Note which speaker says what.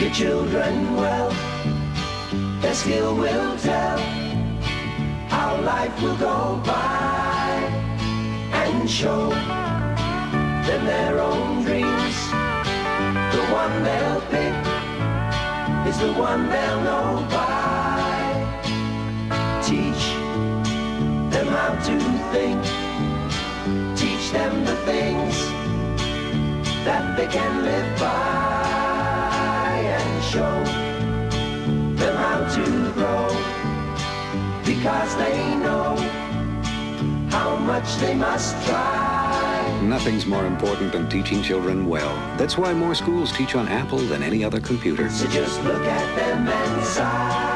Speaker 1: your children well. Their skill will tell how life will go by, and show them their own dreams. The one they'll pick is the one they'll know by. Teach them how to think, teach them the things that they can live by, and show them how to grow, because they know how much they must try.
Speaker 2: Nothing's more important than teaching children well. That's why more schools teach on Apple than any other computer.
Speaker 1: So just look at them and sigh.